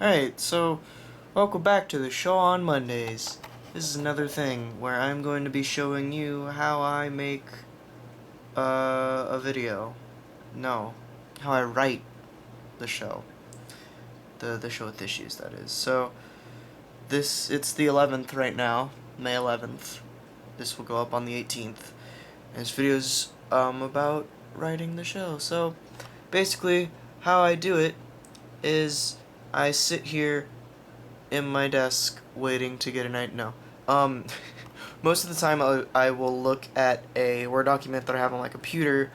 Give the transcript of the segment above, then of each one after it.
Alright, so welcome back to the show on Mondays. This is another thing where I'm going to be showing you how I make a video. No, how I write the show. The show with issues, that is. So it's the 11th right now, May 11th. This will go up on the 18th. And this video's about writing the show. So basically how I do it is I sit here in my desk waiting to get a night. No. Most of the time I will look at a Word document that I have on my computer,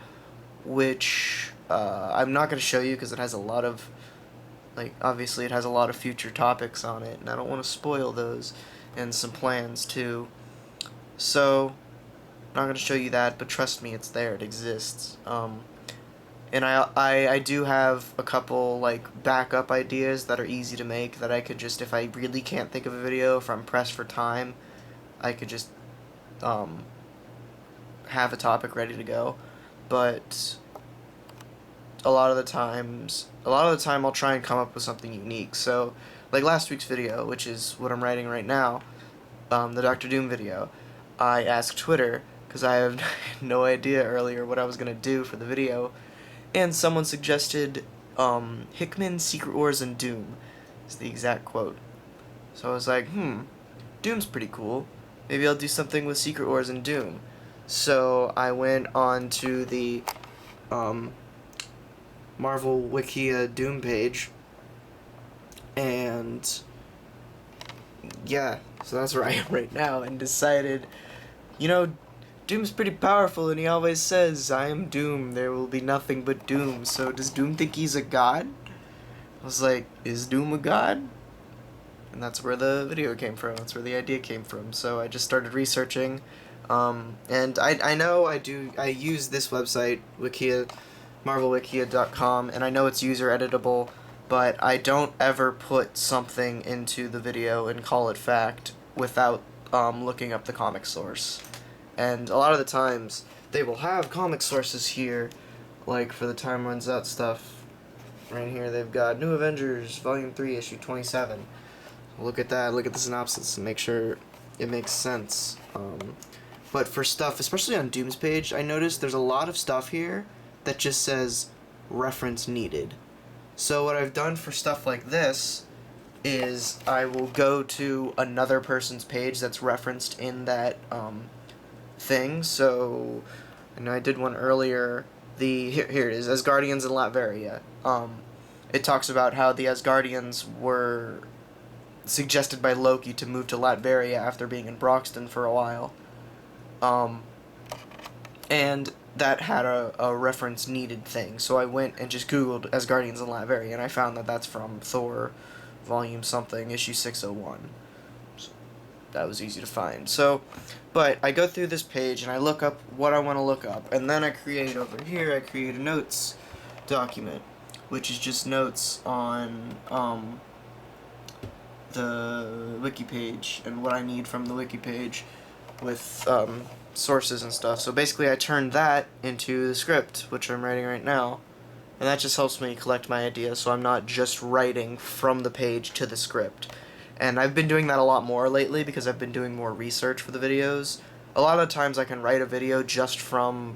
which I'm not going to show you because it has a lot of, obviously it has a lot of future topics on it, and I don't want to spoil those, and some plans too. So, I'm not going to show you that, but trust me, it's there, it exists. And I do have a couple, backup ideas that are easy to make that I could just, if I really can't think of a video, if I'm pressed for time, I could just, have a topic ready to go. But a lot of the time I'll try and come up with something unique. So, like last week's video, which is what I'm writing right now, the Dr. Doom video, I asked Twitter, because I have no idea earlier what I was going to do for the video, and someone suggested Hickman, Secret Wars, and Doom is the exact quote. So I was like, Doom's pretty cool. Maybe I'll do something with Secret Wars and Doom. So I went on to the Marvel Wikia Doom page, and yeah, so that's where I am right now, and decided, Doom's pretty powerful, and he always says, I am Doom, there will be nothing but Doom. So does Doom think he's a god? I was like, is Doom a god? And that's where the video came from, that's where the idea came from. So I just started researching, and I know I use this website, Wikia, marvelwikia.com, and I know it's user editable, but I don't ever put something into the video and call it fact without looking up the comic source. And a lot of the times, they will have comic sources here, like for the Time Runs Out stuff. Right here, they've got New Avengers, Volume 3, Issue 27. Look at that, look at the synopsis, and make sure it makes sense. But for stuff, especially on Doom's page, I noticed there's a lot of stuff here that just says, reference needed. So what I've done for stuff like this is I will go to another person's page that's referenced in that, thing. So I know I did one earlier. Here it is, Asgardians in Latveria. It talks about how the Asgardians were suggested by Loki to move to Latveria after being in Broxton for a while. And that had a reference needed thing. So I went and just Googled Asgardians in Latveria, and I found that that's from Thor volume something, issue 601. So that was easy to find. So, but I go through this page and I look up what I want to look up, and then I create over here, I create a notes document, which is just notes on the wiki page and what I need from the wiki page with sources and stuff. So basically I turned that into the script, which I'm writing right now, and that just helps me collect my ideas so I'm not just writing from the page to the script. And I've been doing that a lot more lately because I've been doing more research for the videos. A lot of the times I can write a video just from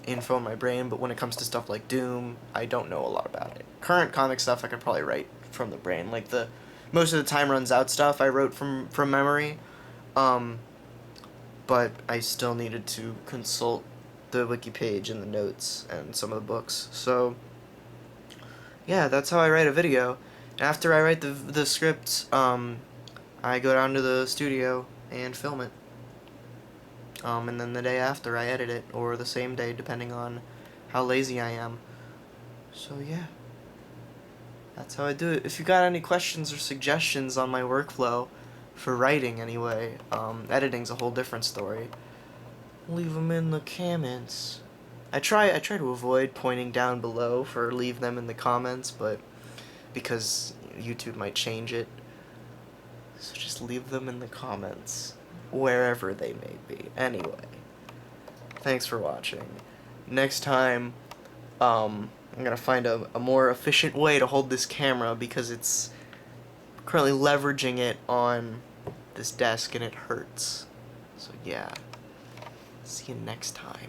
info in my brain, but when it comes to stuff like Doom, I don't know a lot about it. Current comic stuff I could probably write from the brain. Like most of the Time Runs Out stuff I wrote from memory, but I still needed to consult the wiki page and the notes and some of the books. So yeah, that's how I write a video. After I write the script, I go down to the studio and film it. And then the day after I edit it, or the same day, depending on how lazy I am. So yeah, that's how I do it. If you got any questions or suggestions on my workflow, for writing anyway, editing's a whole different story, leave them in the comments. I try to avoid pointing down below for leave them in the comments, but because YouTube might change it. So just leave them in the comments, wherever they may be. Anyway, thanks for watching. Next time, I'm gonna find a more efficient way to hold this camera because it's currently leveraging it on this desk and it hurts. So yeah, see you next time.